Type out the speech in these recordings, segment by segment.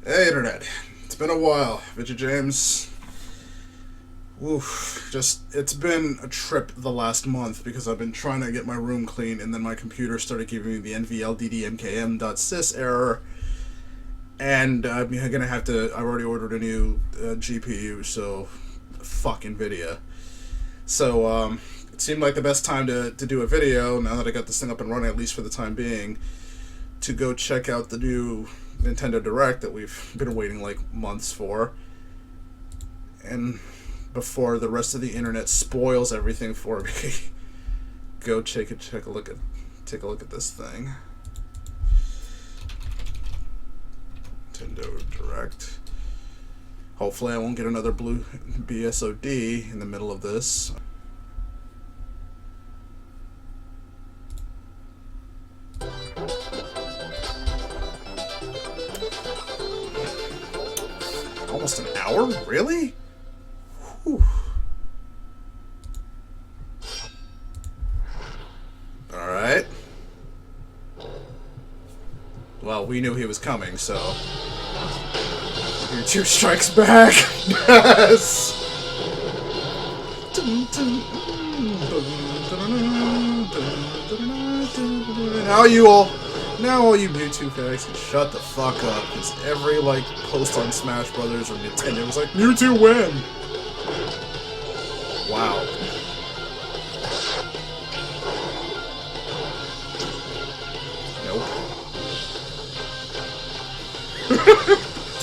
Hey, Internet. It's been a while. Vidya James. Oof. It's been a trip the last month because I've been trying to get my room clean and then my computer started giving me the nvlddmkm.sys error. And I'm gonna have to. I've already ordered a new GPU, so. Fucking Vidya. So, it seemed like the best time to do a video, now that I got this thing up and running, at least for the time being, to go check out the new Nintendo Direct that we've been waiting like months for, and before the rest of the internet spoils everything for me, go take a look at this thing. Nintendo Direct. Hopefully I won't get another blue BSOD in the middle of this. Almost an hour? Really? Whew. Alright. Well, we knew he was coming, so... Two strikes back! Yes! Now all you Mewtwo fans can shut the fuck up, because every, post on Smash Brothers or Nintendo was like, Mewtwo win! Wow. Nope.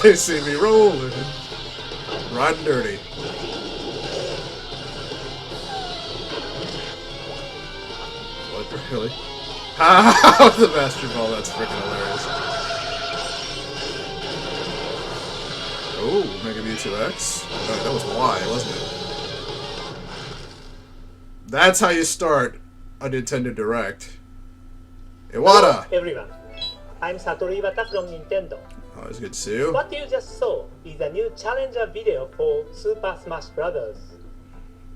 They see me rolling. Riding dirty. What? Really? Ha! The Master Ball, that's freaking hilarious. Oh, Mega Mewtwo X? Oh, that was Y, wasn't it? That's how you start a Nintendo Direct. Iwata! Hello, everyone. I'm Satoru Iwata from Nintendo. Oh, it's good to see you. What you just saw is a new challenger video for Super Smash Bros.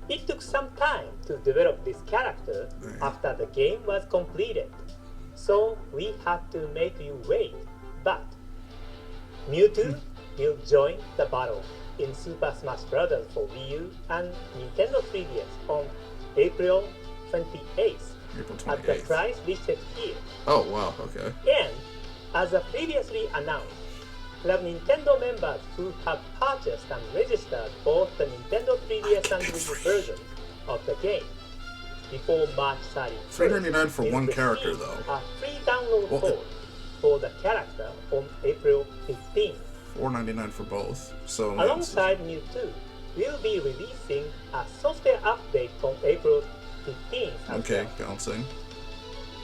It took some time to develop this character after the game was completed, so we had to make you wait. But Mewtwo will join the battle in Super Smash Bros. For Wii U and Nintendo 3DS on April 28th at the price listed here. Oh, wow, okay. And as previously announced, Club Nintendo members who have purchased and registered both the Nintendo 3DS and Wii U versions of the game before March 31st $3.99 for one character, though. A free download code for the character on April 15th. $4.99 for both. So alongside Mewtwo, we'll be releasing a software update on April 15th. Okay, bouncing.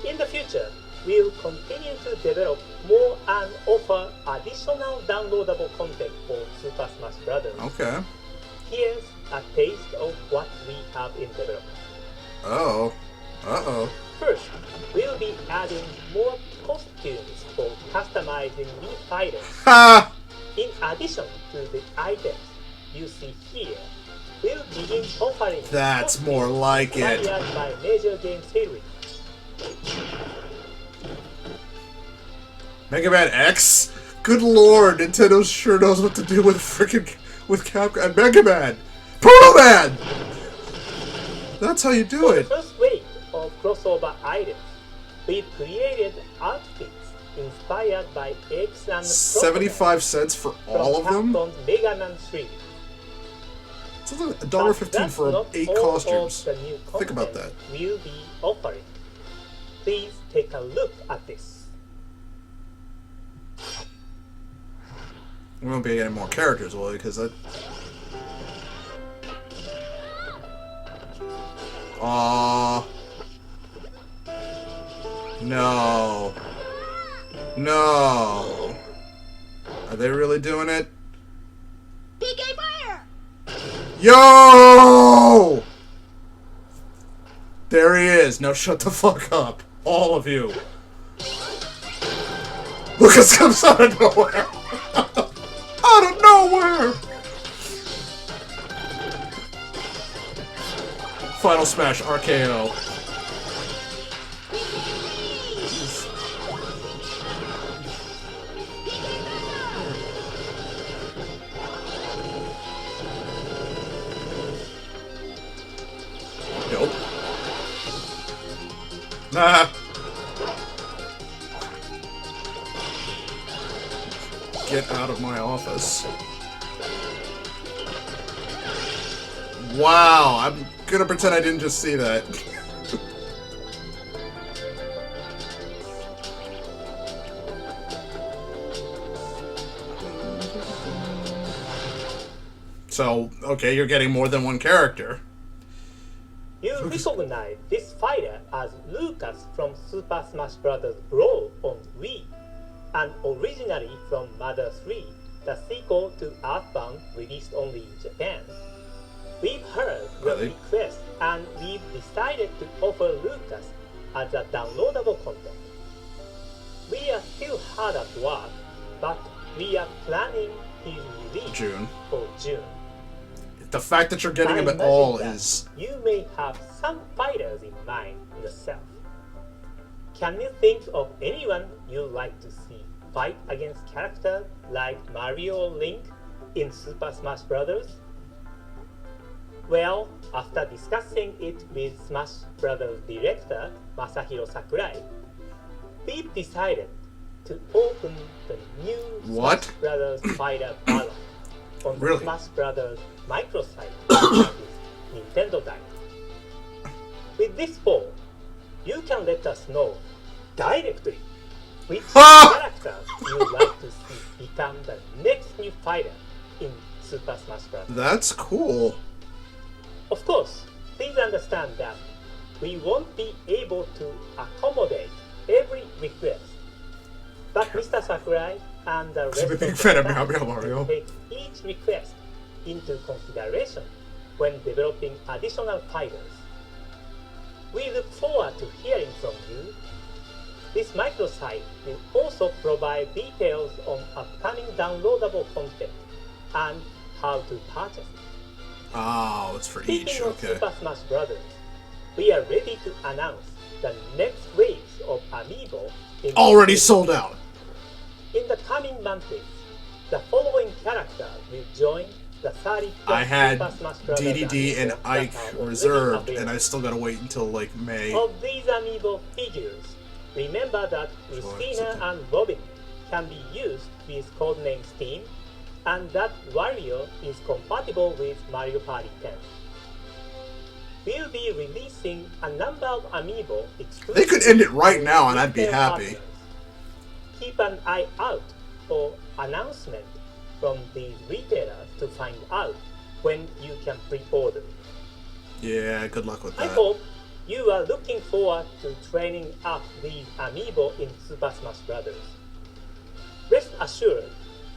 In the future, we'll continue to develop more and offer additional downloadable content for Super Smash Bros. Okay. Here's a taste of what we have in development. Oh. Uh-oh. First, we'll be adding more costumes for customizing Wii fighters. Ha! In addition to the items you see here, we'll begin offering That's more like it. inspired by major game series. Mega Man X? Good lord, Nintendo sure knows what to do with Capcom and Mega Man! Proto Man! That's how you do it. For the first wave of crossover items, we've created outfits inspired by X and 75 cents for all of them? Capcom's Mega Man 3. Sounds like $1.15 for 8 costumes. Think about that. We'll be offering. Please take a look at this. We won't be getting more characters, will we? Because that... Aww. No. No. Are they really doing it? PK Fire! Yo! There he is. Now shut the fuck up. All of you. Lucas comes out of nowhere. Out of nowhere! Final Smash RKO. Ah. Get out of my office. Wow, I'm gonna pretend I didn't just see that. So, okay, you're getting more than one character. You recognize this fighter as Lucas from Super Smash Bros. Brawl on Wii, and originally from Mother 3, the sequel to Earthbound released only in Japan. We've heard your request and we've decided to offer Lucas as a downloadable content. We are still hard at work, but we are planning his release for June. The fact that you're getting him at all is... You may have some fighters in mind yourself. Can you think of anyone you'd like to see fight against characters like Mario or Link in Super Smash Bros.? Well, after discussing it with Smash Bros. Director Masahiro Sakurai, we've decided to open the new Smash Bros. Fighter Battle on the Smash Bros. Microsite of Nintendo Direct. With this poll, you can let us know directly which character you'd like to see become the next new fighter in Super Smash Bros. That's cool. Of course, please understand that we won't be able to accommodate every request. But Mr. Sakurai and the rest of the staff will take each request into consideration when developing additional fighters. We look forward to hearing from you. This microsite will also provide details on upcoming downloadable content and how to purchase it. Oh, it's for each, Speaking okay. of Super Smash Bros., we are ready to announce the next waves of Amiibo already sold out. In the coming months, the following characters will join the 30 I had Super Smash Bros. DDD and Ike reserved, and I still gotta wait until like May. Of these Amiibo figures, remember that Lucina and Robin can be used with codename Steam, and that Wario is compatible with Mario Party 10. We'll be releasing a number of Amiibo exclusively. They could end it right now and I'd be happy. Keep an eye out for announcements from these retailers to find out when you can pre-order. Yeah, good luck with that. I hope you are looking forward to training up these Amiibo in Super Smash Bros. Rest assured,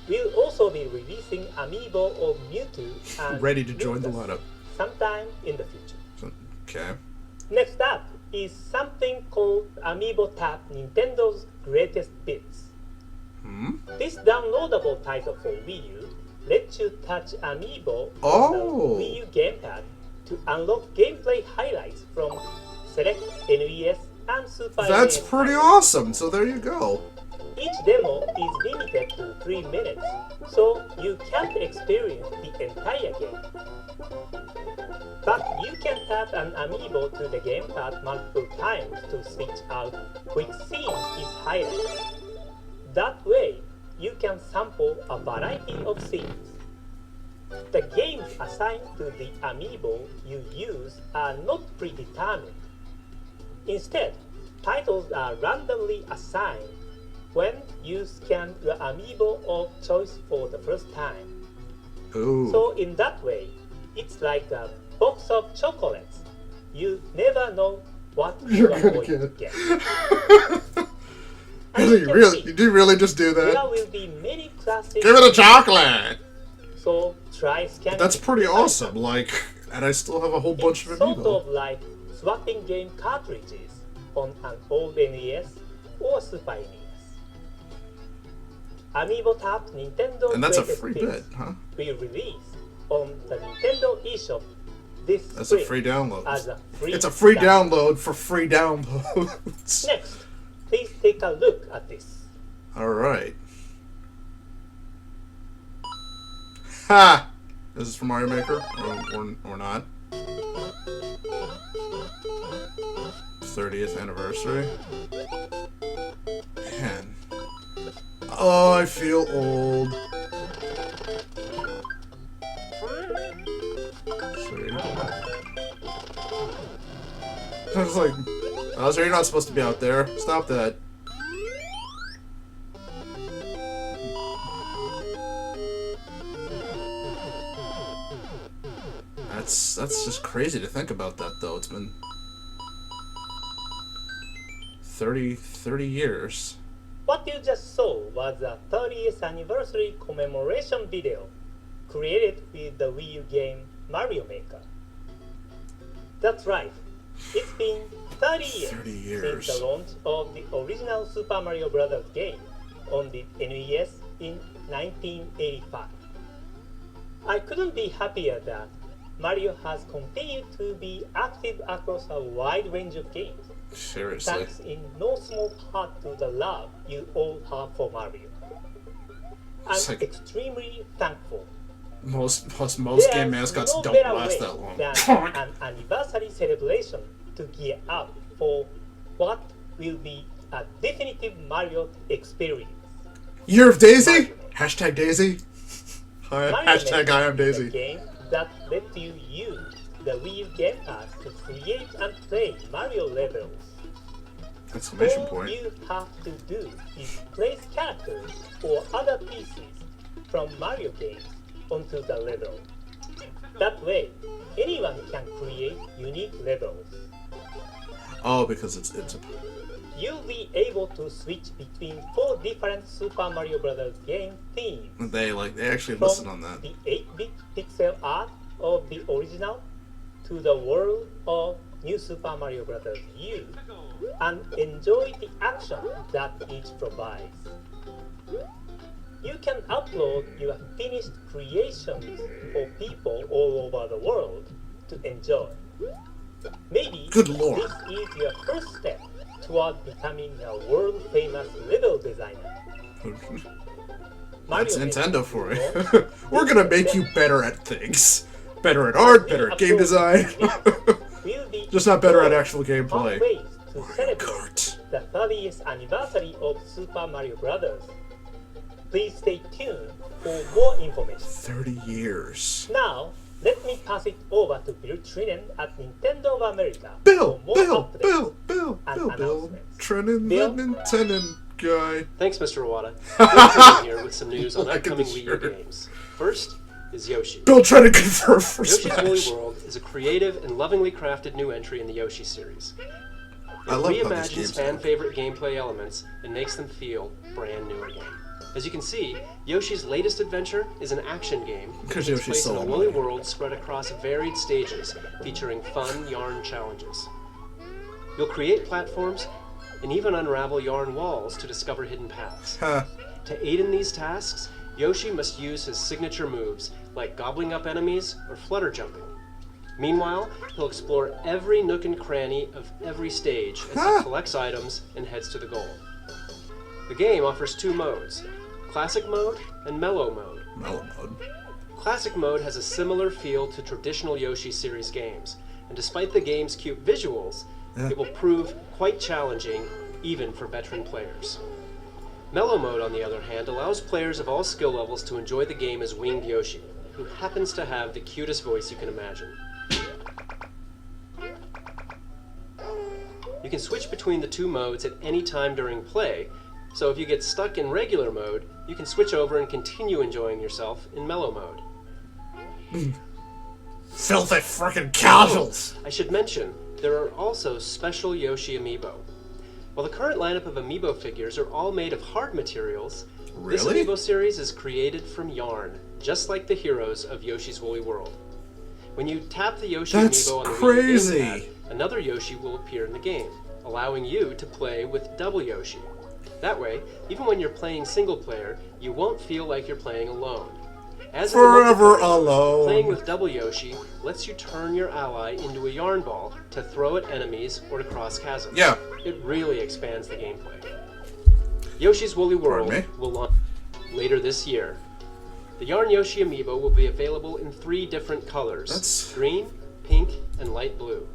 we'll also be releasing Amiibo of Mewtwo and ready to join the Lucas lineup sometime in the future. Okay. Next up is something called Amiibo Tap Nintendo's Greatest Bits. This downloadable title for Wii U lets you touch Amiibo on the Wii U gamepad to unlock gameplay highlights from select NES and Super NES. That's pretty awesome, so there you go. Each demo is limited to 3 minutes, so you can't experience the entire game. But you can tap an Amiibo to the gamepad multiple times to switch out which scene is highlighted. That way, you can sample a variety of scenes. The games assigned to the Amiibo you use are not predetermined. Instead, titles are randomly assigned when you scan the Amiibo of choice for the first time. Ooh. So in that way, it's like a box of chocolates. You never know what you are going to get. You do really just do that? There will be many classic. Give it a chocolate! So try scanning. That's pretty awesome, like, and I still have a whole bunch of Amiibo. Sort of like swapping game cartridges on an old NES or Super NES. Amiibo Tap Nintendo And that's a Greatest free Hits bit, huh? will release on the Nintendo eShop this That's spring a free download. as a free It's a free download for free downloads. Next, please take a look at this. Alright. Ha! This is from Mario Maker? Or not? 30th anniversary. Man. Oh, I feel old. Sorry. I was like, Bowser, you're not supposed to be out there. Stop that. That's just crazy to think about that, though. It's been 30 years. What you just saw was a 30th anniversary commemoration video created with the Wii U game Mario Maker. That's right, it's been 30 years, 30 years. since the launch of the original Super Mario Bros. Game on the NES in 1985. I couldn't be happier that Mario has continued to be active across a wide range of games, Seriously. thanks in no small part to the love you all have for Mario. I'm It's like- extremely thankful. Most game There's mascots no don't better last way that long. than an anniversary celebration to gear up for what will be a definitive Mario experience. Year of Daisy? Hashtag Daisy. Mario Hashtag Maker I am is a Daisy. game that lets you use the Wii U Game Pass to create and play Mario levels. Exclamation All point. you have to do is place characters or other pieces from Mario games onto the level. That way, anyone can create unique levels. Oh, because it's a... You'll be able to switch between 4 different Super Mario Bros. Game themes. They actually listen From on that. the 8-bit pixel art of the original to the world of New Super Mario Bros. U, and enjoy the action that each provides. You can upload your finished creations for people all over the world to enjoy. Maybe Good lord. this is your first step toward becoming a world-famous level designer. That's Mario Nintendo Maker for will you. launch We're gonna make you better at things. Better at art, better at game design. will be Just not better at actual fun gameplay. ways to celebrate Kart. the 30th anniversary of Super Mario Bros. Please stay tuned for more information. 30 years. Now, let me pass it over to Bill Trinan at Nintendo of America Bill, for more Bill, updates. Bill, Bill, and Bill, Bill. announcements. Trenin the Bill? Nintendo guy. Thanks, Mr. Iwata. Bill Trinan here with some news on Look at upcoming the Wii U shirt. games. First is Yoshi. Bill trying to confirm for Yoshi's Woolly Smash. World is a creative and lovingly crafted new entry in the Yoshi series. It I love how these reimagines games fan-favorite gameplay elements and makes them feel brand new again. As you can see, Yoshi's latest adventure is an action game that Because takes Yoshi's place in so a woolly annoying. world spread across varied stages, featuring fun yarn challenges. You'll create platforms and even unravel yarn walls to discover hidden paths. Huh. To aid in these tasks, Yoshi must use his signature moves, like gobbling up enemies or flutter jumping. Meanwhile, he'll explore every nook and cranny of every stage as he collects items and heads to the goal. The game offers 2 modes, Classic Mode and Mellow Mode. Mellow mode. Classic Mode has a similar feel to traditional Yoshi series games, and despite the game's cute visuals, it will prove quite challenging even for veteran players. Mellow Mode, on the other hand, allows players of all skill levels to enjoy the game as Winged Yoshi, who happens to have the cutest voice you can imagine. You can switch between the 2 modes at any time during play, so if you get stuck in regular mode, you can switch over and continue enjoying yourself in Mellow Mode. Filthy frickin' casuals! I should mention, there are also special Yoshi Amiibo. While the current lineup of Amiibo figures are all made of hard materials, this Really? Amiibo series is created from yarn, just like the heroes of Yoshi's Woolly World. When you tap the Yoshi That's Amiibo on the crazy. Wii U gamepad, another Yoshi will appear in the game, allowing you to play with double Yoshi. That way, even when you're playing single player, you won't feel like you're playing alone. As in the Forever multiplayer mode, alone. Playing with double Yoshi lets you turn your ally into a yarn ball to throw at enemies or to cross chasms. Yeah. It really expands the gameplay. Yoshi's Woolly World me? will launch later this year. The Yarn Yoshi Amiibo will be available in 3 different colors: That's- green, pink, and light blue.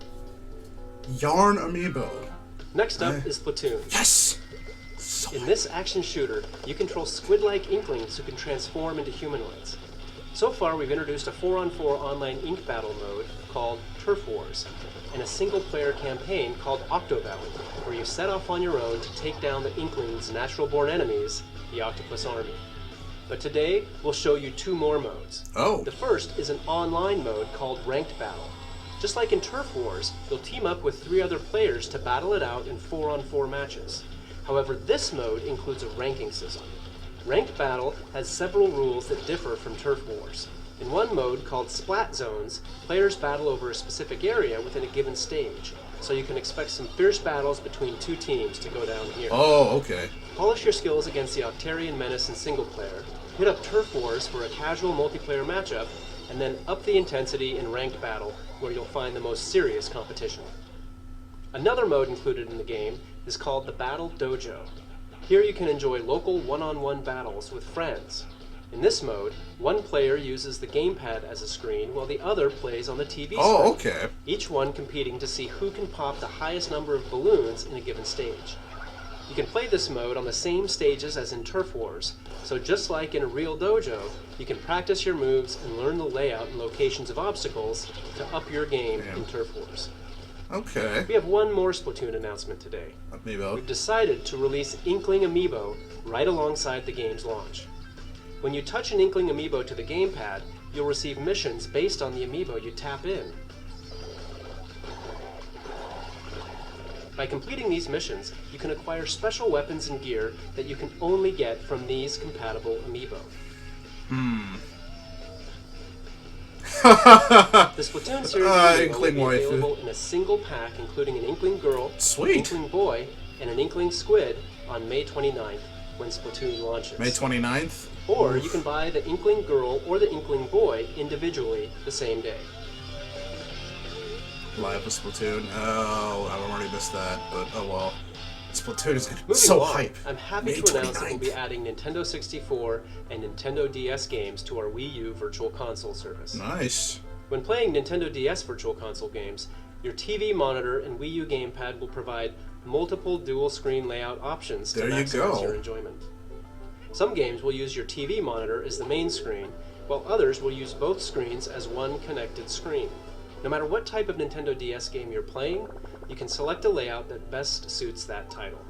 Yarn Amiibo. Next up is Splatoon. Yes! In this action shooter, you control squid-like inklings who can transform into humanoids. So far, we've introduced a 4-on-4 online ink battle mode called Turf Wars, and a single-player campaign called Octovalley, where you set off on your own to take down the inklings' natural-born enemies, the Octopus Army. But today, we'll show you 2 more modes. Oh. The first is an online mode called Ranked Battle. Just like in Turf Wars, you'll team up with 3 other players to battle it out in 4-on-4 matches. However, this mode includes a ranking system. Ranked Battle has several rules that differ from Turf Wars. In one mode, called Splat Zones, players battle over a specific area within a given stage, so you can expect some fierce battles between 2 teams to go down here. Oh, okay. Polish your skills against the Octarian Menace in single player, hit up Turf Wars for a casual multiplayer matchup, and then up the intensity in Ranked Battle, where you'll find the most serious competition. Another mode included in the game is called the Battle Dojo. Here you can enjoy local one-on-one battles with friends. In this mode, one player uses the gamepad as a screen while the other plays on the TV screen. Oh, okay. Each one competing to see who can pop the highest number of balloons in a given stage. You can play this mode on the same stages as in Turf Wars, so just like in a real dojo, you can practice your moves and learn the layout and locations of obstacles to up your game in Turf Wars. Okay. We have one more Splatoon announcement today. Amiibo. We've decided to release Inkling Amiibo right alongside the game's launch. When you touch an Inkling Amiibo to the gamepad, you'll receive missions based on the Amiibo you tap in. By completing these missions, you can acquire special weapons and gear that you can only get from these compatible Amiibo. The Splatoon series Amiibo will Inkling be waifu. available in a single pack, including an Inkling Girl, Sweet. an Inkling Boy, and an Inkling Squid on May 29th when Splatoon launches. May 29th? Or you can buy the Inkling Girl or the Inkling Boy individually the same day. Live with Splatoon. Oh, I've already missed that, but oh well. Splatoon is gonna be Moving so along, hype. I'm happy May to announce that we'll 29th. be adding Nintendo 64 and Nintendo DS games to our Wii U Virtual Console service. Nice. When playing Nintendo DS Virtual Console games, your TV monitor and Wii U gamepad will provide multiple dual-screen layout options to There you maximize go. your enjoyment. Some games will use your TV monitor as the main screen, while others will use both screens as one connected screen. No matter what type of Nintendo DS game you're playing, you can select a layout that best suits that title.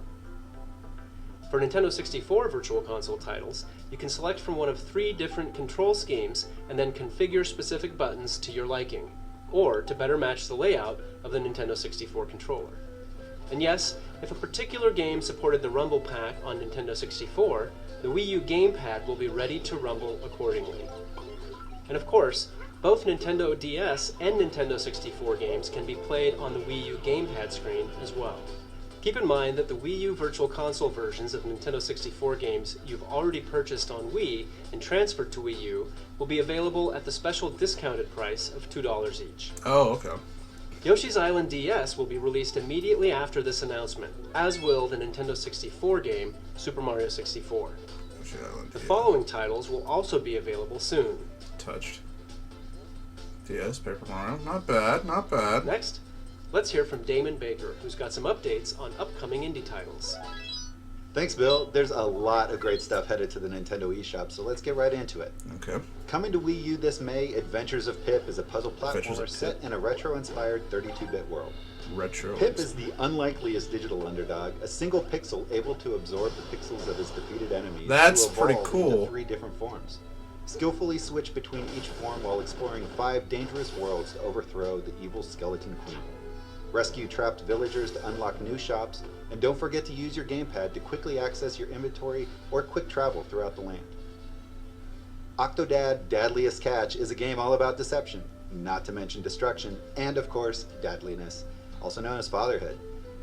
For Nintendo 64 Virtual Console titles, you can select from one of 3 different control schemes and then configure specific buttons to your liking, or to better match the layout of the Nintendo 64 controller. And yes, if a particular game supported the Rumble Pack on Nintendo 64, the Wii U gamepad will be ready to rumble accordingly. And of course, both Nintendo DS and Nintendo 64 games can be played on the Wii U gamepad screen as well. Keep in mind that the Wii U Virtual Console versions of Nintendo 64 games you've already purchased on Wii and transferred to Wii U will be available at the special discounted price of $2 each. Oh, okay. Yoshi's Island DS will be released immediately after this announcement, as will the Nintendo 64 game, Super Mario 64. Yoshi Island, The yeah. following titles will also be available soon. Touched. DS, Paper Mario. Not bad, not bad. Next, let's hear from Damon Baker, who's got some updates on upcoming indie titles. Thanks, Bill. There's a lot of great stuff headed to the Nintendo eShop, so let's get right into it. Okay. Coming to Wii U this May, Adventures of Pip is a puzzle Adventures platformer of set Pip. in a retro-inspired 32-bit world. Retro. Pip is the unlikeliest digital underdog, a single pixel able to absorb the pixels of his defeated enemies. That's to pretty evolve cool. Into 3 different forms. Skillfully switch between each form while exploring 5 dangerous worlds to overthrow the evil Skeleton Queen. Rescue trapped villagers to unlock new shops, and don't forget to use your gamepad to quickly access your inventory or quick travel throughout the land. Octodad Dadliest Catch is a game all about deception, not to mention destruction, and of course, dadliness, also known as fatherhood.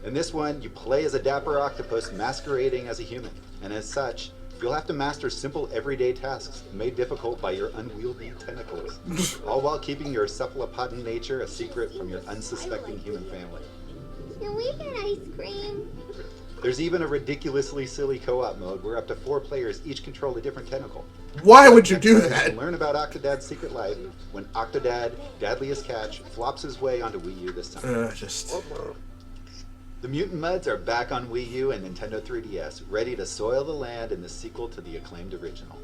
In this one, you play as a dapper octopus masquerading as a human, and as such, you'll have to master simple everyday tasks made difficult by your unwieldy tentacles, all while keeping your cephalopodin nature a secret from your unsuspecting human family. Can we get ice cream? There's even a ridiculously silly co-op mode where up to 4 players each control a different tentacle. Why would you do Next, that? Learn about Octodad's secret life when Octodad, Dadliest Catch, flops his way onto Wii U this time. Just. The Mutant Muds are back on Wii U and Nintendo 3DS, ready to soil the land in the sequel to the acclaimed original.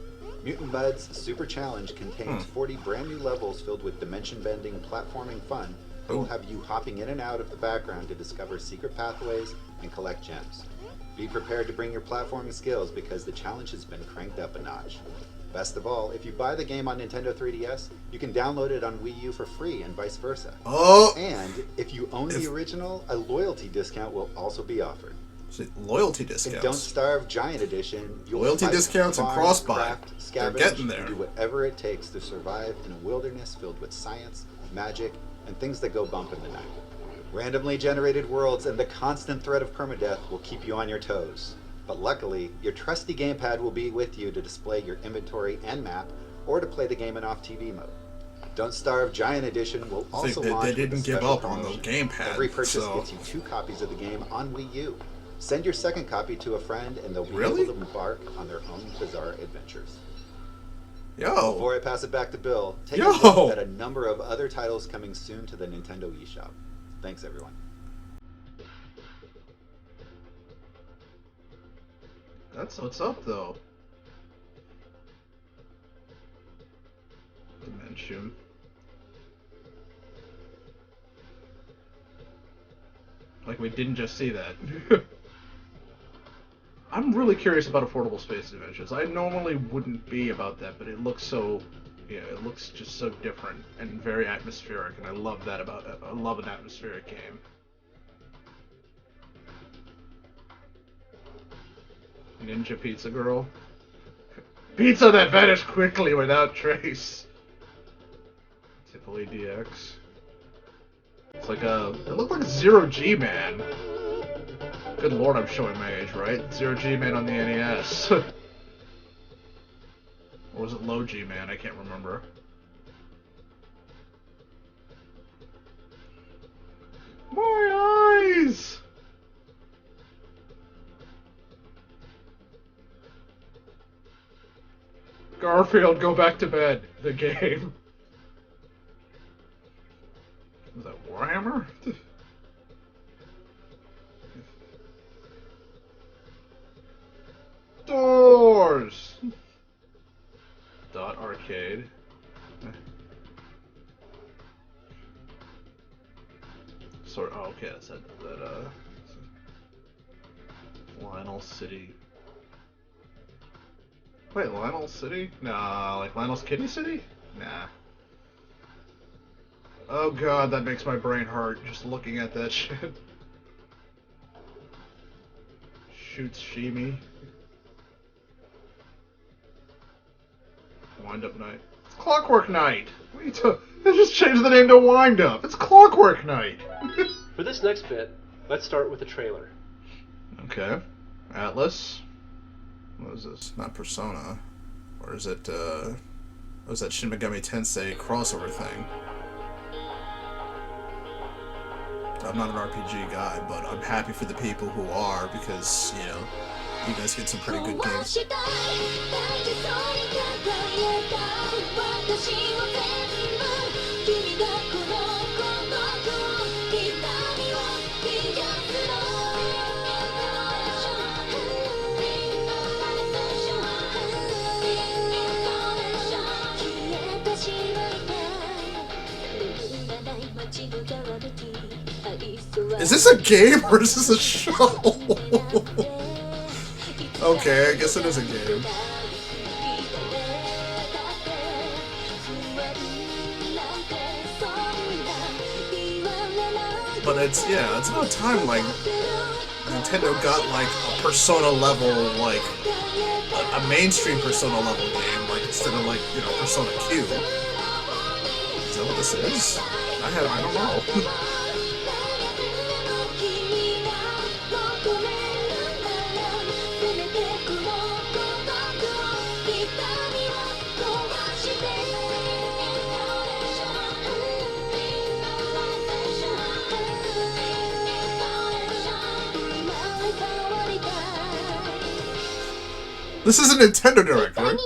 Mutant Muds Super Challenge contains 40 brand new levels filled with dimension-bending, platforming fun that will have you hopping in and out of the background to discover secret pathways and collect gems. Be prepared to bring your platforming skills because the challenge has been cranked up a notch. Best of all, if you buy the game on Nintendo 3DS, you can download it on Wii U for free and vice versa. Oh! And if you own the original, a loyalty discount will also be offered. Loyalty discounts. In Don't Starve Giant Edition, you'll Loyalty fight, discounts and farm, cross-buy. craft, They're scavenge, getting there. and do whatever it takes to survive in a wilderness filled with science, magic, and things that go bump in the night. Randomly generated worlds and the constant threat of permadeath will keep you on your toes. But luckily, your trusty gamepad will be with you to display your inventory and map, or to play the game in off-TV mode. Don't Starve Giant Edition will also launch they with a didn't give special up on the promotion. gamepad. Every purchase so. gets you 2 copies of the game on Wii U. Send your second copy to a friend, and they'll be Really? able to embark on their own bizarre adventures. Yo! Before I pass it back to Bill, take Yo! a look at a number of other titles coming soon to the Nintendo eShop. Thanks, everyone. That's what's up, though. Dimension. Like, we didn't just see that. I'm really curious about affordable space adventures. I normally wouldn't be about that, but it looks so... Yeah, it looks just so different and very atmospheric, and I love that about it. I love an atmospheric game. Ninja Pizza Girl. Pizza that vanished quickly without trace. Tivoli DX. It's like a... It looked like a Zero G Man. Good lord, I'm showing my age, right? Zero G Man on the NES. Or was it Low G Man? I can't remember. My eyes! Garfield, go back to bed. The game. Was that Warhammer? Doors! Dot arcade. Sorry, oh, okay, that's that, Lionel City. Wait, Lionel City? Nah, like Lionel's Kitty City? Nah. Oh god, that makes my brain hurt just looking at that shit. Shoots Shimi. Wind Up Night. It's Clockwork Night! What are you They just changed the name to Wind Up! It's Clockwork Night! For this next bit, let's start with the trailer. Okay. Atlas. What is this? Not Persona. Or is it, what was that Shin Megami Tensei crossover thing? I'm not an RPG guy, but I'm happy for the people who are, because, you know, you guys get some pretty good games. Is this a game or is this a show? Okay, I guess it is a game. But it's, yeah, it's about time, like, Nintendo got, like, a Persona level, like, a mainstream Persona level game, like, instead of, like, you know, Persona Q. Is that what this is? I don't know. This is a Nintendo Direct, right?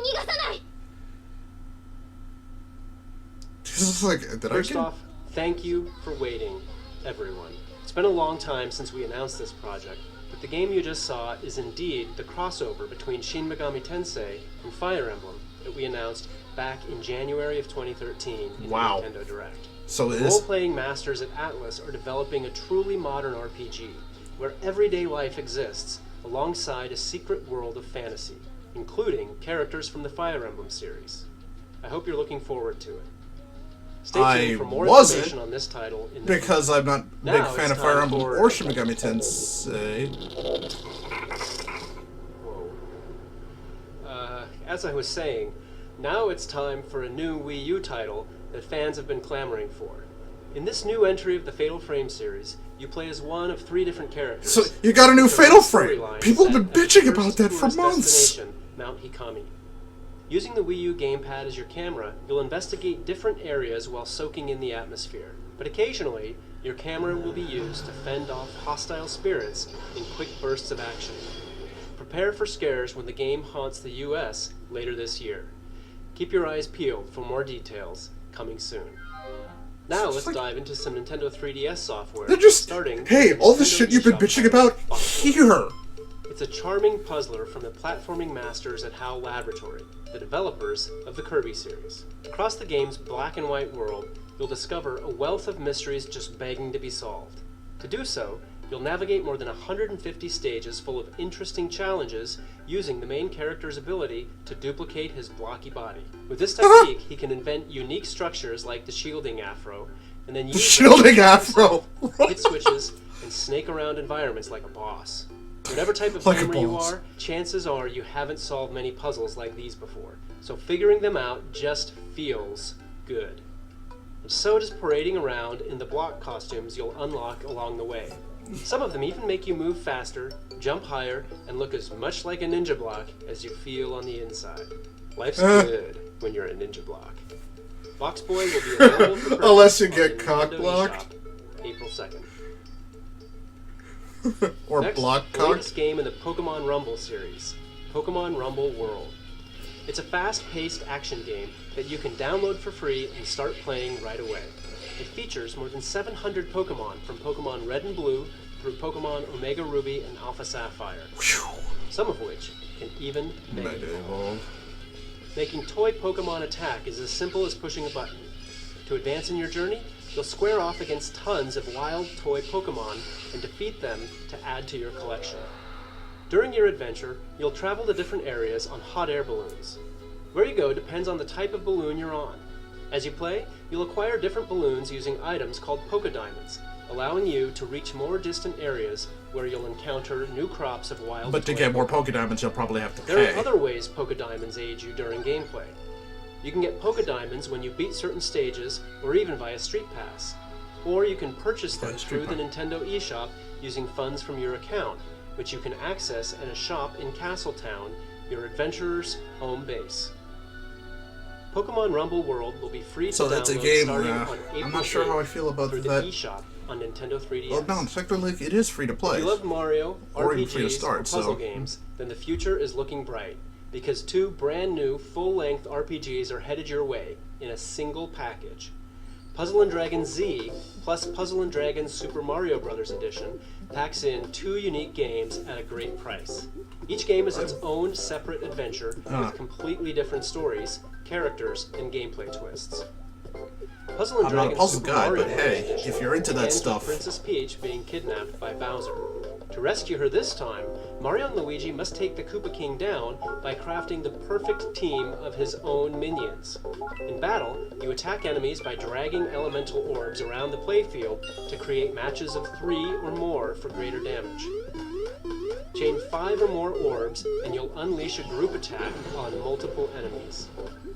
This is like, did First I get... off, thank you for waiting, everyone. It's been a long time since we announced this project, but the game you just saw is indeed the crossover between Shin Megami Tensei and Fire Emblem that we announced back in January of 2013 in Wow. the Nintendo Direct. So it The is. role-playing masters at Atlas are developing a truly modern RPG, where everyday life exists alongside a secret world of fantasy, including characters from the Fire Emblem series. I hope you're looking forward to it. Stay tuned for more information on this title in the Because I'm not a big Now fan it's of Fire time Emblem for- or Shin Megami Tensei. Whoa. As I was saying, now it's time for a new Wii U title that fans have been clamoring for. In this new entry of the Fatal Frame series, you play as one of 3 different characters. So you got a new with their Fatal own Frame. storyline People have set been at the bitching first about that for tourist months. destination, Mount Hikami. Using the Wii U gamepad as your camera, you'll investigate different areas while soaking in the atmosphere. But occasionally, your camera will be used to fend off hostile spirits in quick bursts of action. Prepare for scares when the game haunts the US later this year. Keep your eyes peeled for more details, coming soon. Now let's dive into some Nintendo 3DS software. They're just, starting hey, with all the Nintendo shit you've been eShop bitching about here. It's a charming puzzler from the platforming masters at HAL Laboratory, the developers of the Kirby series. Across the game's black and white world, you'll discover a wealth of mysteries just begging to be solved. To do so, you'll navigate more than 150 stages full of interesting challenges using the main character's ability to duplicate his blocky body. With this technique, he can invent unique structures like the shielding afro, and then use them Shielding to afro. hit switches and snake around environments like a boss. Whatever type of Like a gamer you boss. are, chances are you haven't solved many puzzles like these before. So figuring them out just feels good. And so does parading around in the block costumes you'll unlock along the way. Some of them even make you move faster, jump higher, and look as much like a ninja block as you feel on the inside. Life's good when you're a ninja block. Box Boy will be available for purchase Unless you on get the cock Nintendo blocked. eShop, April 2nd. Or Next, block the cock. latest game in the Pokemon Rumble series, Pokemon Rumble World. It's a fast-paced action game that you can download for free and start playing right away. It features more than 700 Pokemon from Pokemon Red and Blue through Pokemon Omega Ruby and Alpha Sapphire, some of which can even Mega Evolve. Making toy Pokemon attack is as simple as pushing a button. To advance in your journey, you'll square off against tons of wild toy Pokemon and defeat them to add to your collection. During your adventure, you'll travel to different areas on hot air balloons. Where you go depends on the type of balloon you're on. As you play, you'll acquire different balloons using items called Poké Diamonds, allowing you to reach more distant areas where you'll encounter new crops of wild But to toy get more Pokemon. Poké Diamonds, you'll probably have to There pay. are other ways Poké Diamonds aid you during gameplay. You can get Poké Diamonds when you beat certain stages, or even via StreetPass. Or you can purchase them Via through the StreetPass. Nintendo eShop using funds from your account, which you can access at a shop in Castletown, your adventurer's home base. Pokemon Rumble World will be free to So download that's a game. starting on April I'm not sure how I 8th feel about through that. the eShop on Nintendo 3DS. Well, no, technically it is free to play. If you love Mario, Or even RPGs, free to start, or puzzle so- games, then the future is looking bright, because 2 brand new full-length RPGs are headed your way in a single package. Puzzle & Dragon Z plus Puzzle & Dragon Super Mario Bros. Edition packs in 2 unique games at a great price. Each game is its own separate adventure with completely different stories, characters, and gameplay twists. Puzzle & I'm not a Dragon puzzle Super guy, Mario but Bros. hey, Edition if you're into that begins with stuff. Princess Peach being kidnapped by Bowser. To rescue her this time, Mario and Luigi must take the Koopa King down by crafting the perfect team of his own minions. In battle, you attack enemies by dragging elemental orbs around the playfield to create matches of 3 or more for greater damage. Chain 5 or more orbs, and you'll unleash a group attack on multiple enemies.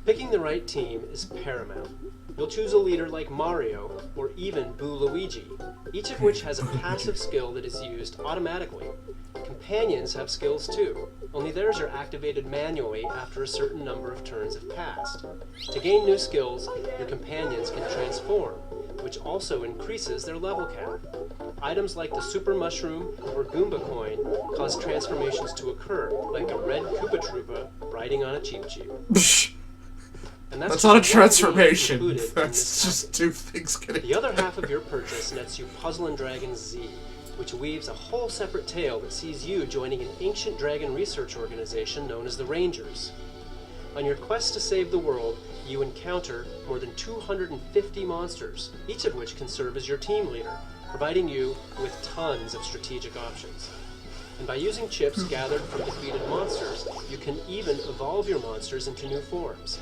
Picking the right team is paramount. You'll choose a leader like Mario, or even Boo Luigi, each of which has a passive skill that is used automatically. Companions have skills too, only theirs are activated manually after a certain number of turns have passed. To gain new skills, your companions can transform, which also increases their level cap. Items like the Super Mushroom or Goomba Coin cause transformations to occur, like a red Koopa Troopa riding on a Cheep Cheep. And That's just not a one game transformation. included in That's this just package. two things getting. The other half of your purchase nets you Puzzle and Dragons Z, which weaves a whole separate tale that sees you joining an ancient dragon research organization known as the Rangers. On your quest to save the world, you encounter more than 250 monsters, each of which can serve as your team leader, providing you with tons of strategic options. And by using chips gathered from defeated monsters, you can even evolve your monsters into new forms.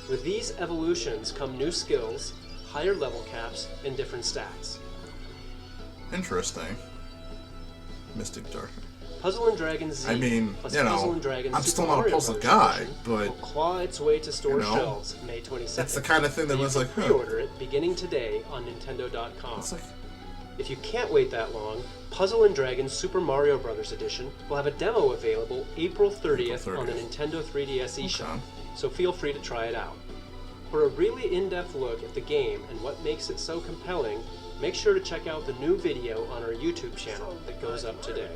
With these evolutions come new skills, higher level caps, and different stats. Interesting. Mystic Dark. Puzzle and Dragons Z, I mean, plus you know, Puzzle and Dragons I'm Super still not a Mario puzzle Brothers guy, edition but, will claw its way to store you know, shelves May 22nd. it's the kind of thing that and was you like, can huh. pre-order it beginning today on Nintendo.com. It's like, If you can't wait that long, Puzzle and Dragons Super Mario Bros. Edition will have a demo available April 30th on the Nintendo 3DS eShop, Okay. so feel free to try it out. For a really in-depth look at the game and what makes it so compelling, make sure to check out the new video on our YouTube channel that goes up today.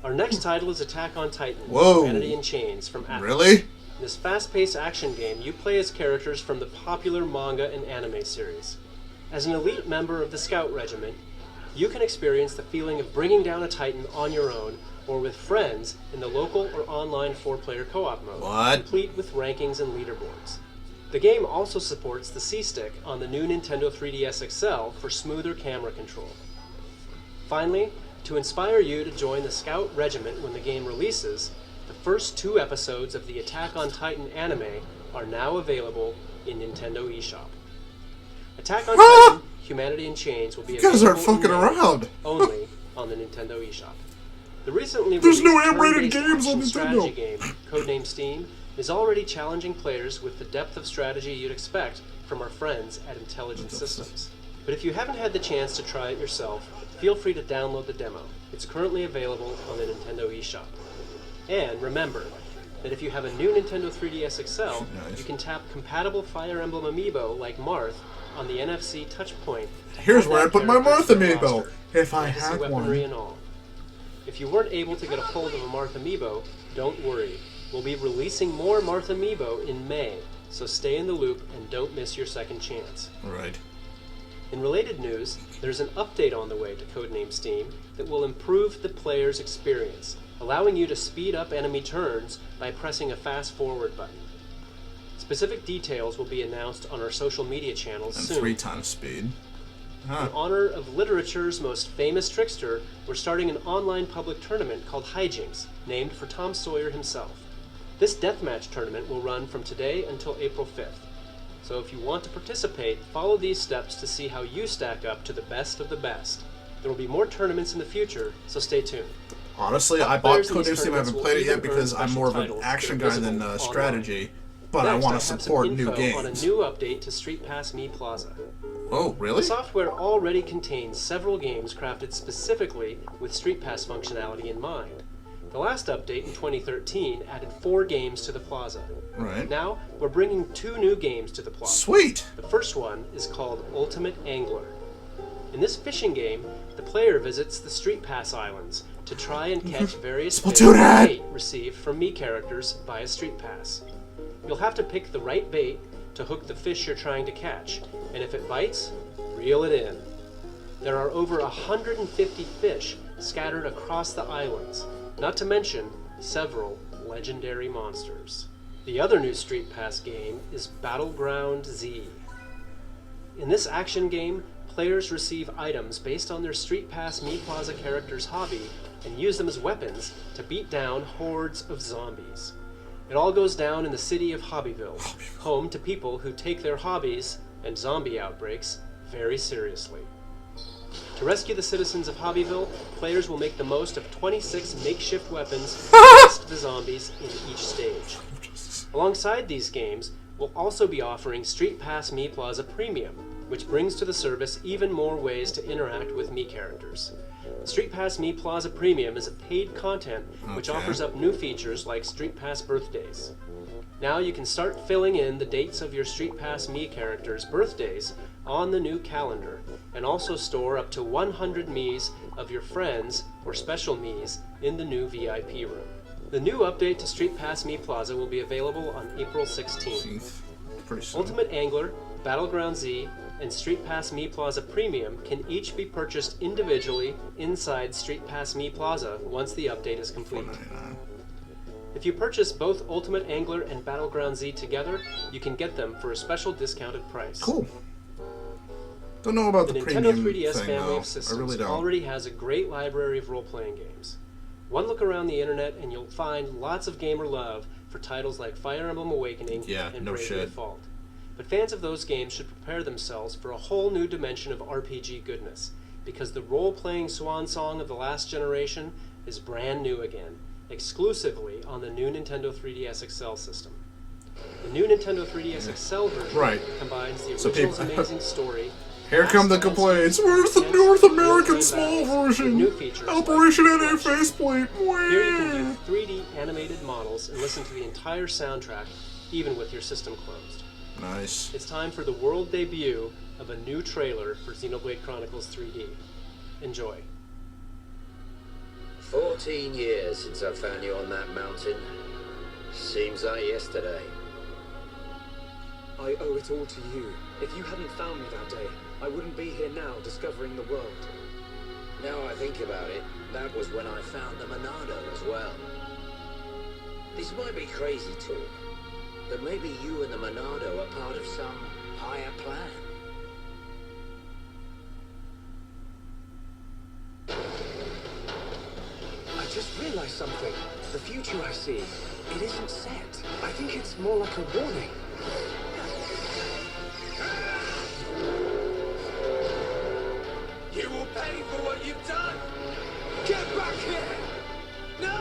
Our next title is Attack on Titan: Whoa. Humanity in Chains from Atlas. really? In this fast-paced action game, you play as characters from the popular manga and anime series. As an elite member of the Scout Regiment, you can experience the feeling of bringing down a Titan on your own or with friends in the local or online 4-player co-op mode, What? complete with rankings and leaderboards. The game also supports the C-Stick on the new Nintendo 3DS XL for smoother camera control. Finally, to inspire you to join the Scout Regiment when the game releases, the first 2 episodes of the Attack on Titan anime are now available in Nintendo eShop. Attack on Titan: Humanity in Chains will be You guys available aren't fucking in May, around. only on the Nintendo eShop. The recently There's no released M-rated turn-based games on action strategy Nintendo. game, codenamed Steam, is already challenging players with the depth of strategy you'd expect from our friends at Intelligent Systems. But if you haven't had the chance to try it yourself, feel free to download the demo. It's currently available on the Nintendo eShop. And remember that if you have a new Nintendo 3DS XL, Nice. you can tap compatible Fire Emblem Amiibo like Marth on the NFC touchpoint. to Here's add where I that put my character Marth to your Amiibo, roster, if I fantasy had weaponry one. and all. If you weren't able to get a hold of a Marth Amiibo, don't worry. We'll be releasing more Marth Amiibo in May, so stay in the loop and don't miss your second chance. Right. In related news, there's an update on the way to Codename Steam that will improve the player's experience, allowing you to speed up enemy turns by pressing a fast-forward button. Specific details will be announced on our social media channels And soon. 3 times speed. Huh. In honor of literature's most famous trickster, we're starting an online public tournament called Hijinks, named for Tom Sawyer himself. This deathmatch tournament will run from today until April 5th. So if you want to participate, follow these steps to see how you stack up to the best of the best. There will be more tournaments in the future, so stay tuned. Honestly, I bought Players in these Codename Steam. I haven't tournaments played it will yet even because earn I'm special more of an titles action that are guy than visible strategy. But I Next, want have to some support new info on a games. new update to StreetPass Me Plaza. Oh, The really? software already contains several games crafted specifically with StreetPass functionality in mind. The last update in 2013 added 4 games to the Plaza. Right. Now, we're bringing 2 new games to the Plaza. Sweet. The first one is called Ultimate Angler. In this fishing game, the player visits the StreetPass Islands to try and catch various fish Splatoon with hat! bait received from me characters via StreetPass. You'll have to pick the right bait to hook the fish you're trying to catch, and if it bites, reel it in. There are over 150 fish scattered across the islands, not to mention several legendary monsters. The other new StreetPass game is Battleground Z. In this action game, players receive items based on their StreetPass Me Plaza character's hobby and use them as weapons to beat down hordes of zombies. It all goes down in the city of Hobbyville, home to people who take their hobbies and zombie outbreaks very seriously. To rescue the citizens of Hobbyville, players will make the most of 26 makeshift weapons against the zombies in each stage. Alongside these games, we'll also be offering StreetPass Me Plaza Premium, which brings to the service even more ways to interact with me characters. StreetPass Me Plaza Premium is a paid content which Okay. offers up new features like StreetPass Birthdays. Now you can start filling in the dates of your StreetPass Me characters' birthdays on the new calendar, and also store up to 100 Miis of your friends or special Miis in the new VIP room. The new update to StreetPass Me Plaza will be available on April 16th. Pretty soon. Ultimate Angler, Battleground Z, and StreetPass Me Plaza Premium can each be purchased individually inside StreetPass Me Plaza once the update is complete. $4.99. If you purchase both Ultimate Angler and Battleground Z together, you can get them for a special discounted price. Cool. Don't know about The the Nintendo premium 3DS thing, family though. of systems I really don't. already has a great library of role-playing games. One look around the internet and you'll find lots of gamer love for titles like Fire Emblem Awakening and no Bravely shit. Default. But fans of those games should prepare themselves for a whole new dimension of RPG goodness, because the role-playing swan song of the last generation is brand new again, exclusively on the new Nintendo 3DS XL system. The new Nintendo 3DS XL version combines the original's amazing story. Here come the complaints. Where's the North American small version? New features Operation NA faceplate. Here you can view 3D animated models and listen to the entire soundtrack, even with your system closed. Nice. It's time for the world debut of a new trailer for Xenoblade Chronicles 3D. Enjoy. 14 years since I found you on that mountain. Seems like yesterday. I owe it all to you. If you hadn't found me that day, I wouldn't be here now discovering the world. Now I think about it, that was when I found the Monado as well. This might be crazy talk, but maybe you and the Monado are part of some higher plan. I just realized something. The future I see, it isn't set. I think it's more like a warning. You will pay for what you've done! Get back here! No!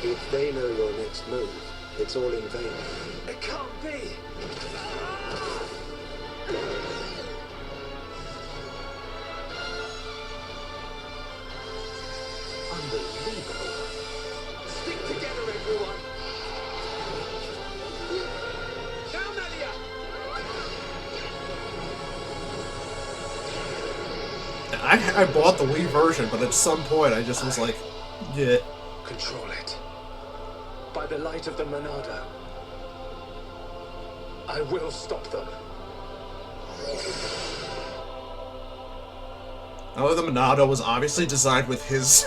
If they know your next move, it's all in vain. It can't be! Unbelievable. Stick together, everyone! Now, Nadia! I bought the Wii version, but at some point I just was like, yeah. Control it. By the light of the Monado. I will stop them. Oh, the Monado was obviously designed with his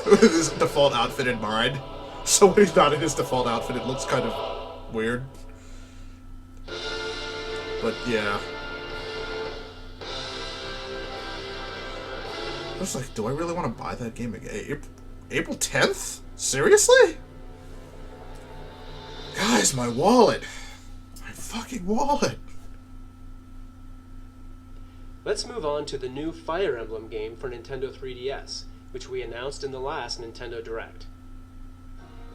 default outfit in mind. So when he's not in his default outfit, it looks kind of weird. But yeah. I was like, do I really want to buy that game again? April 10th? Seriously? Guys, my wallet. My fucking wallet. Let's move on to the new Fire Emblem game for Nintendo 3DS, which we announced in the last Nintendo Direct.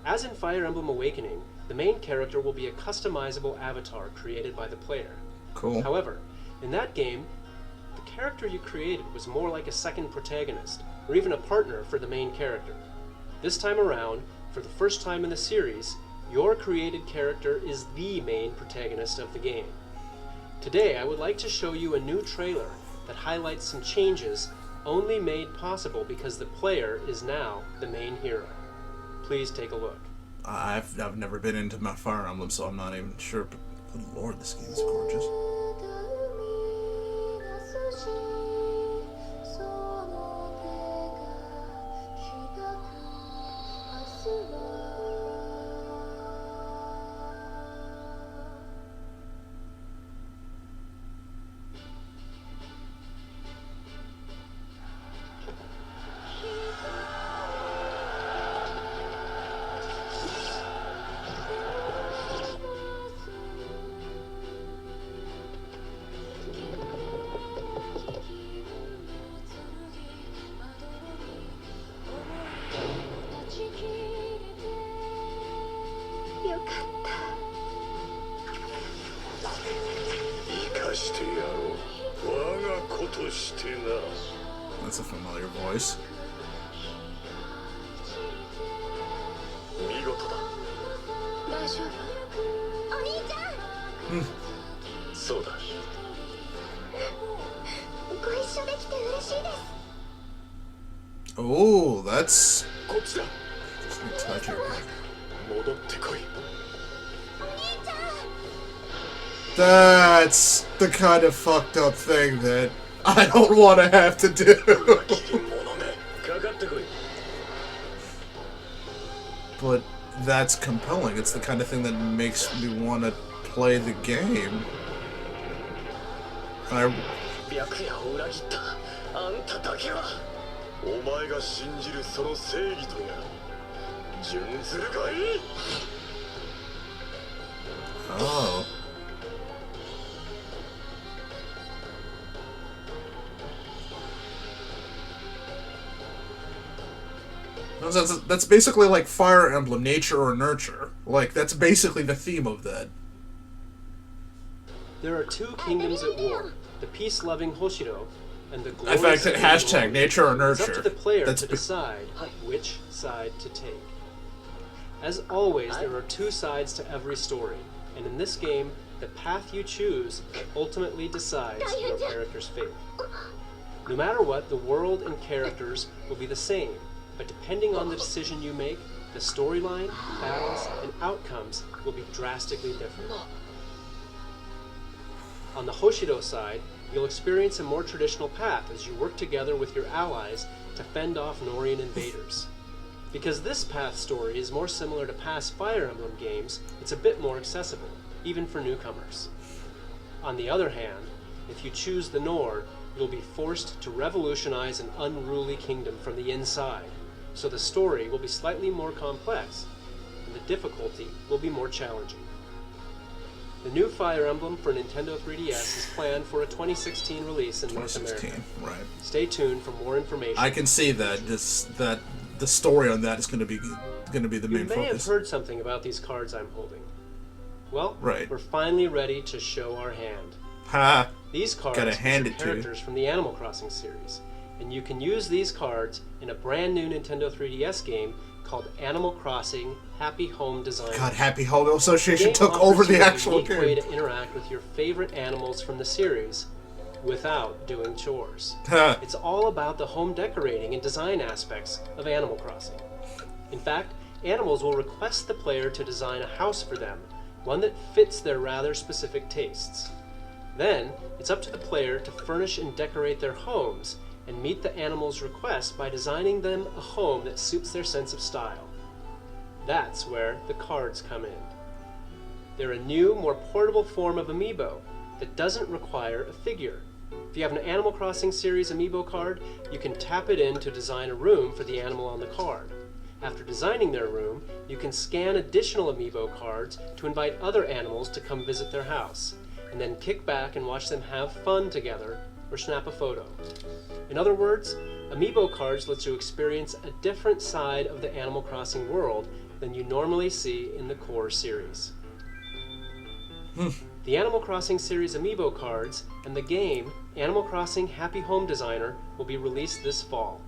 As in Fire Emblem Awakening, the main character will be a customizable avatar created by the player. Cool. However, in that game, the character you created was more like a second protagonist, or even a partner for the main character. This time around, for the first time in the series, your created character is the main protagonist of the game. Today, I would like to show you a new trailer that highlights some changes only made possible because the player is now the main hero. Please take a look. I've never been into my Fire Emblem, so I'm not even sure, but good lord, this game is gorgeous. That's a familiar voice. 大丈夫？お兄ちゃん。そうだ。ご一緒できて嬉しいです。 Oh, that's こっちだ。 Just need to touch it. 戻ってこい。 That's the kind of fucked up thing that I don't want to have to do. 危険者め。かかってこい。 But that's compelling. It's the kind of thing that makes me want to play the game. I 白夜を裏切ったあんただけはお前が信じるその正義とや準ずるがいい。 oh. That's basically like Fire Emblem, nature or nurture. Like, that's basically the theme of that. There are two kingdoms at war, the peace-loving Hoshido and the In glorious fact, hashtag nature or It's up nurture. to the player That's to decide which side to take. As always, there are two sides to every story, and in this game, the path you choose ultimately decides your character's fate. No matter what, the world and characters will be the same, but depending on the decision you make, the storyline, battles, and outcomes will be drastically different. On the Hoshido side, you'll experience a more traditional path as you work together with your allies to fend off Norian invaders. Because this path story is more similar to past Fire Emblem games, it's a bit more accessible, even for newcomers. On the other hand, if you choose the Nord, you'll be forced to revolutionize an unruly kingdom from the inside, so the story will be slightly more complex, and the difficulty will be more challenging. The new Fire Emblem for Nintendo 3DS is planned for a 2016 release in North America. 2016, right. Stay tuned for more information. I can see that that the story on that is going to be the main You may have focus. heard something about these cards I'm holding. Well, Right. we're finally ready to show our hand. Ha! These cards Gotta hand feature it to you. characters from the Animal Crossing series, and you can use these cards in a brand new Nintendo 3DS game called Animal Crossing Happy Home Design. God, Happy Home The Association game took offers over you the a actual unique way game. to interact with your favorite animals from the series without doing chores. Ha! It's all about the home decorating and design aspects of Animal Crossing. In fact, animals will request the player to design a house for them, one that fits their rather specific tastes. Then, it's up to the player to furnish and decorate their homes and meet the animals' request by designing them a home that suits their sense of style. That's where the cards come in. They're a new, more portable form of amiibo that doesn't require a figure. If you have an Animal Crossing series amiibo card, you can tap it in to design a room for the animal on the card. After designing their room, you can scan additional amiibo cards to invite other animals to come visit their house, and then kick back and watch them have fun together or snap a photo. In other words, amiibo cards lets you experience a different side of the Animal Crossing world than you normally see in the core series. The Animal Crossing series amiibo cards and the game Animal Crossing Happy Home Designer will be released this fall.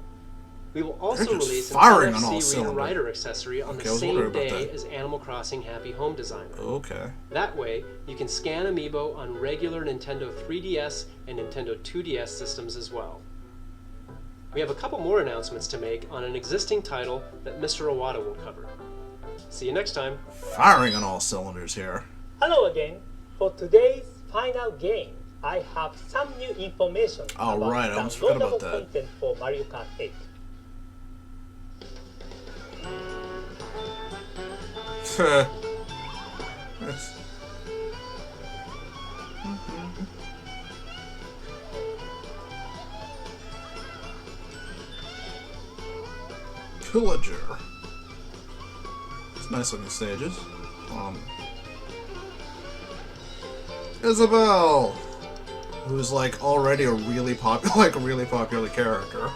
We will also They're just release an firing on all NFC reader cylinders. writer accessory on Okay, the I was same wondering about day that. as Animal Crossing Happy Home Designer. Okay. That way, you can scan amiibo on regular Nintendo 3DS and Nintendo 2DS systems as well. We have a couple more announcements to make on an existing title that Mr. Iwata will cover. See you next time. Firing on all cylinders here. Hello again. For today's final game, I have some new information Oh, about right, I almost forgot about downloadable that. content for Mario Kart 8. That's- Pillager. It's nice looking stages. Isabelle, who's like already a really popular character.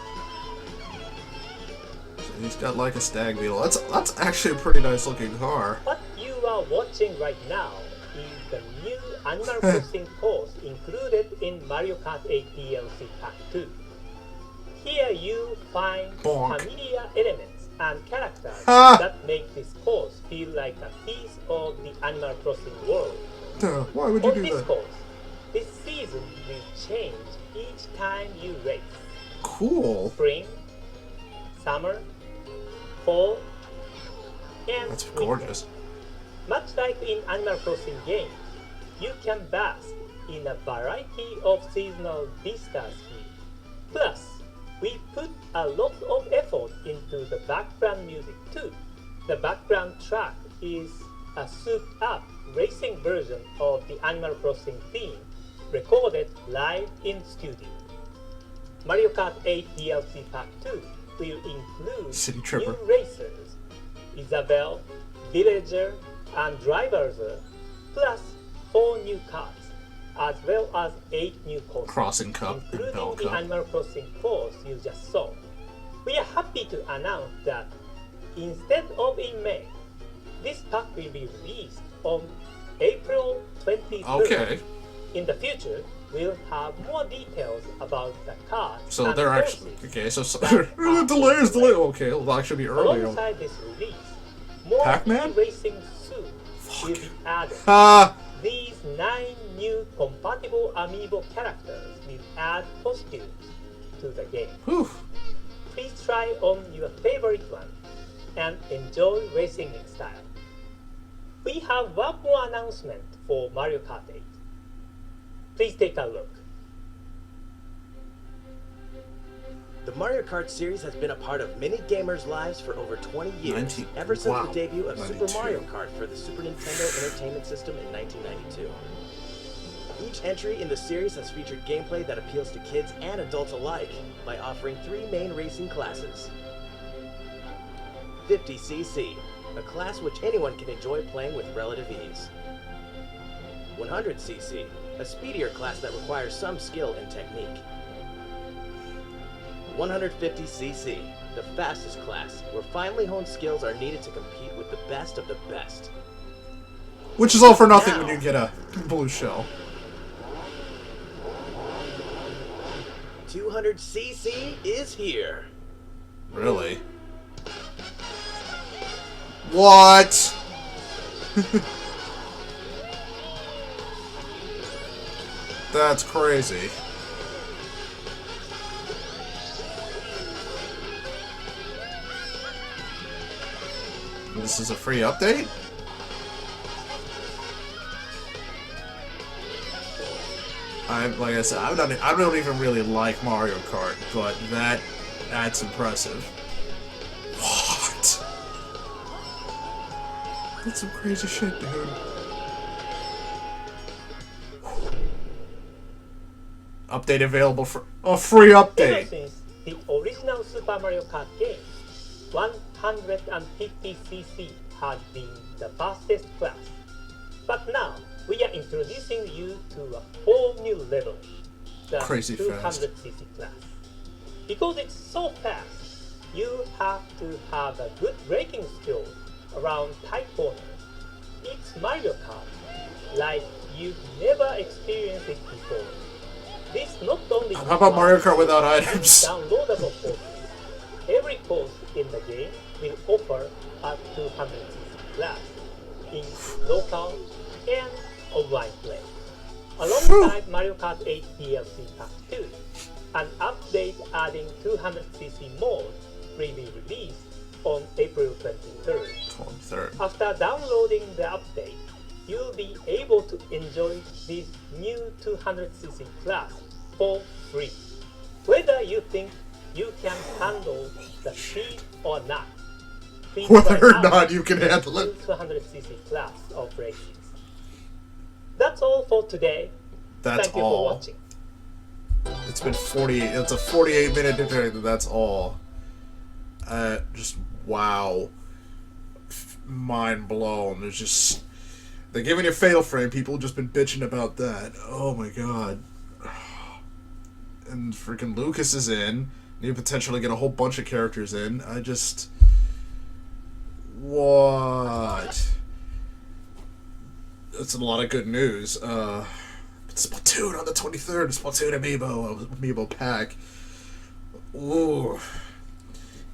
So he's got like a stag beetle. That's actually a pretty nice looking car. What you are watching right now is the new Animal Crossing course included in Mario Kart 8 DLC Pack 2. Here you find Bonk. familiar elements and characters Ah. that make this course feel like a piece of the Animal Crossing world. Why would you On do this that? course, this season will change each time you race. Cool. Spring, summer, fall, and That's winter. gorgeous. Much like in Animal Crossing games, you can bask in a variety of seasonal vistas here. Plus, we put a lot of effort into the background music too. The background track is a souped-up racing version of the Animal Crossing theme recorded live in studio. Mario Kart 8 DLC Pack 2 will include City Tripper. new racers, Isabelle, Villager, and Drivers, plus 4 new cars, as well as 8 new courses, Crossing Cup and including Bell the Cup. Animal Crossing course you just saw. We are happy to announce that instead of in May, this pack will be released on April 23rd. Okay. In the future, we'll have more details about the cars. So and they're courses actually okay. So that are delay is delayed. delay. Okay, it'll actually be earlier. Alongside this release, more Pac-Man? racing soon will be added. These 9 new compatible Amiibo characters will add costumes to the game. Whew. Please try on your favorite one and enjoy racing in style. We have one more announcement for Mario Kart 8. Please take a look. The Mario Kart series has been a part of many gamers' lives for over 20 years, ever since Wow. the debut of 92. Super Mario Kart for the Super Nintendo Entertainment System in 1992. Each entry in the series has featured gameplay that appeals to kids and adults alike by offering 3 main racing classes. 50cc, a class which anyone can enjoy playing with relative ease. 100cc, a speedier class that requires some skill and technique. 150cc, the fastest class, where finely honed skills are needed to compete with the best of the best. Which is all for nothing when you get a blue shell. 200cc is here. Really? What? That's crazy. This is a free update? Like I said, I don't even really like Mario Kart, but that's impressive. What? That's some crazy shit, dude. Update available for a free Ever update. since the original Super Mario Kart game, 150cc has been the fastest class. But now, we are introducing you to a whole new level, the Crazy fast. 200cc class. Because it's so fast, you have to have a good braking skill around tight corners. It's Mario Kart, like you've never experienced it before. This not only How about Mario Kart without involves items? downloadable courses. Every course in the game will offer a 200cc class in local and online play. Alongside Mario Kart 8 DLC Pack 2, an update adding 200cc mode will be released on April 23rd. 23rd. After downloading the update, you'll be able to enjoy this new 200cc class for free. Whether you think you can handle the speed or not, please Whether try or out not you can handle the it. 200cc class of races. That's all for today. That's Thank you all. for watching. It's been 48. It's a 48-minute video. That's all. Just wow. Mind blown. There's just they're giving you Fatal Frame. People just been bitching about that. Oh my god. And freaking Lucas is in. You potentially get a whole bunch of characters in. I just what? That's a lot of good news. Splatoon on the 23rd. Splatoon Amiibo pack. Ooh,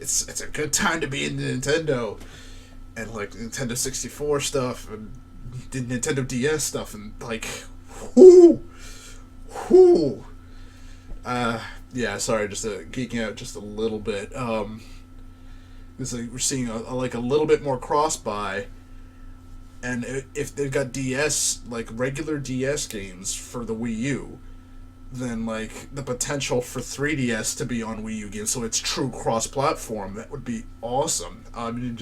it's a good time to be in Nintendo, and like Nintendo 64 stuff and the Nintendo DS stuff, and like, whoo. Yeah, sorry, just geeking out just a little bit. It's like we're seeing a little bit more cross-buy, and if they've got DS, like regular DS games for the Wii U, then like the potential for 3DS to be on Wii U games, so it's true cross-platform, that would be awesome. I mean,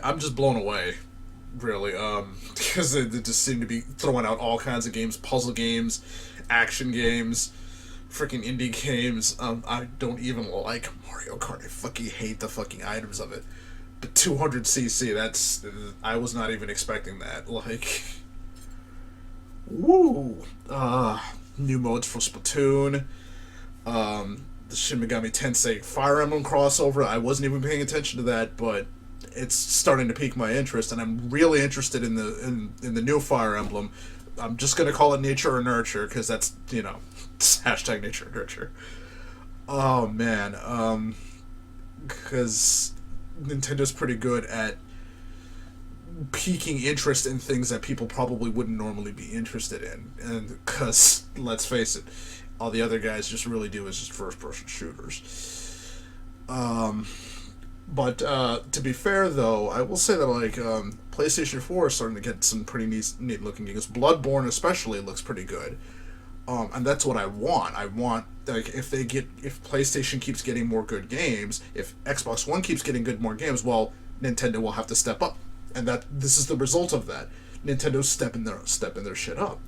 I'm just blown away, really, because they just seem to be throwing out all kinds of games, puzzle games, action games, freaking indie games. I don't even like Mario Kart. I fucking hate the fucking items of it. But 200cc, I was not even expecting that. Like, woo! New modes for Splatoon. The Shin Megami Tensei Fire Emblem crossover. I wasn't even paying attention to that, but it's starting to pique my interest, and I'm really interested in the new Fire Emblem. I'm just gonna call it Nature or Nurture, because that's, hashtag Nature or Nurture. Oh man, because Nintendo's pretty good at piquing interest in things that people probably wouldn't normally be interested in, and because let's face it, all the other guys just really do is just first-person shooters. But to be fair, though, I will say that like PlayStation 4 is starting to get some pretty neat looking games. Bloodborne especially looks pretty good, and that's what I want. I want, like, if PlayStation keeps getting more good games, if Xbox One keeps getting more games, well, Nintendo will have to step up, and this is the result of that. Nintendo's stepping their shit up.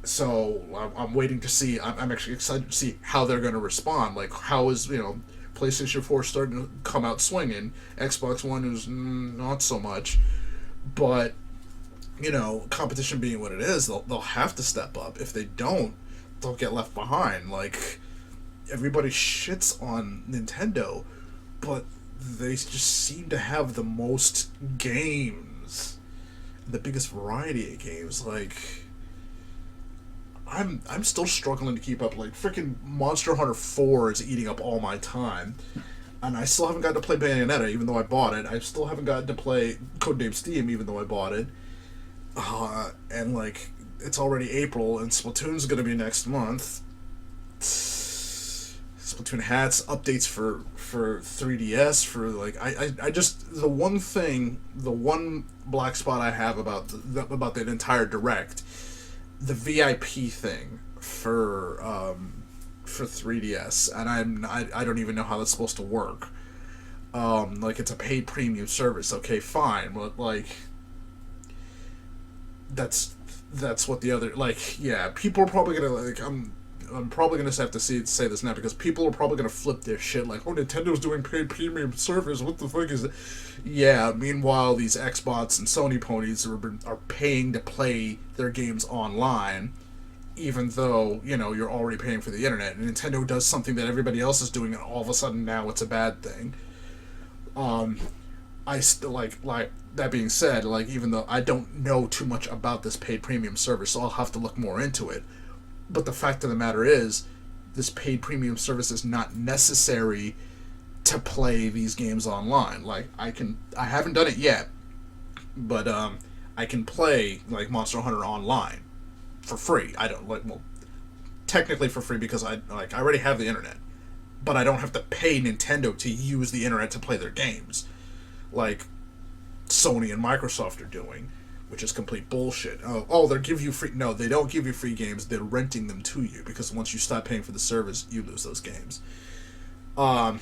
So I'm waiting to see. I'm actually excited to see how they're going to respond. Like, how is PlayStation 4 starting to come out swinging. Xbox One is not so much. But, competition being what it is, they'll have to step up. If they don't, they'll get left behind. Like, everybody shits on Nintendo, but they just seem to have the most games. The biggest variety of games. Like, I'm still struggling to keep up. Like, freaking Monster Hunter 4 is eating up all my time, and I still haven't gotten to play Bayonetta, even though I bought it. I still haven't gotten to play Codename Steam, even though I bought it. And like, it's already April, and Splatoon's gonna be next month. Splatoon hats, updates for 3DS, for like, I just, the one black spot I have about that entire Direct, the VIP thing for 3DS, and I don't even know how that's supposed to work. Like, it's a paid premium service, okay, fine, but like, that's what the other, like, yeah, people are probably gonna, like, I'm probably gonna have to say this now, because people are probably gonna flip their shit like, oh, Nintendo's doing paid premium service, what the fuck is it? Yeah, meanwhile, these Xbox and Sony ponies are paying to play their games online, even though, you're already paying for the internet, and Nintendo does something that everybody else is doing, and all of a sudden now it's a bad thing. I still, like, that being said, like, even though I don't know too much about this paid premium service, so I'll have to look more into it. But the fact of the matter is, this paid premium service is not necessary to play these games online. Like, I haven't done it yet, but I can play, like, Monster Hunter online for free. I don't, like, well, technically for free, because I already have the internet, but I don't have to pay Nintendo to use the internet to play their games, like Sony and Microsoft are doing, which is complete bullshit. Oh, they give you free... No, they don't give you free games. They're renting them to you, because once you stop paying for the service, you lose those games. Wow,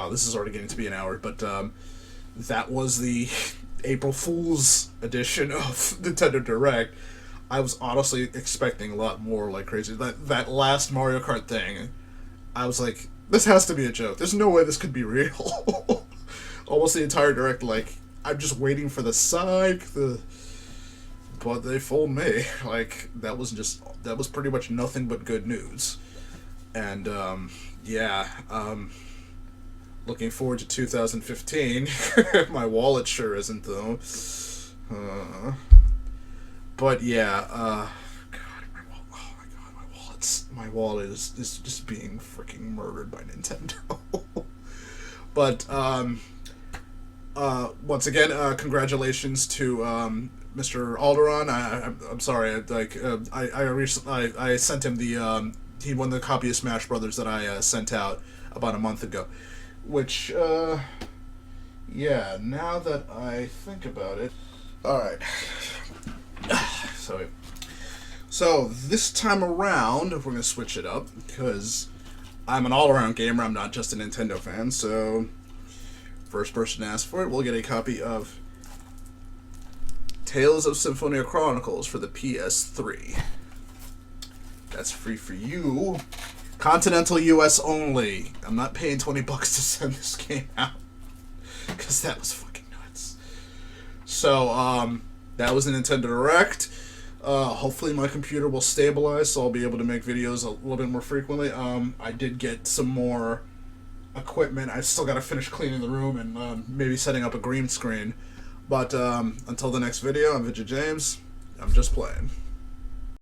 this is already getting to be an hour, but that was the April Fool's edition of Nintendo Direct. I was honestly expecting a lot more, like crazy. That last Mario Kart thing, I was like, this has to be a joke. There's no way this could be real. Almost the entire Direct, like, I'm just waiting for the psych, but they fooled me. Like, that was pretty much nothing but good news. And, looking forward to 2015. My wallet sure isn't, though. But yeah, my wallet is just being freaking murdered by Nintendo. But, once again, congratulations to, Mr. Alderaan. I'm sorry, I sent him he won the copy of Smash Brothers that I sent out about a month ago, Which, yeah, now that I think about it... Alright. So, this time around, we're going to switch it up, because I'm an all-around gamer, I'm not just a Nintendo fan, so... First person to ask for it will get a copy of Tales of Symphonia Chronicles for the PS3. That's free for you. Continental US only. I'm not paying $20 to send this game out. Because that was fucking nuts. So, that was a Nintendo Direct. Hopefully my computer will stabilize so I'll be able to make videos a little bit more frequently. I did get some more equipment. I still gotta finish cleaning the room and maybe setting up a green screen. But until the next video, I'm Vidya James. I'm just playing.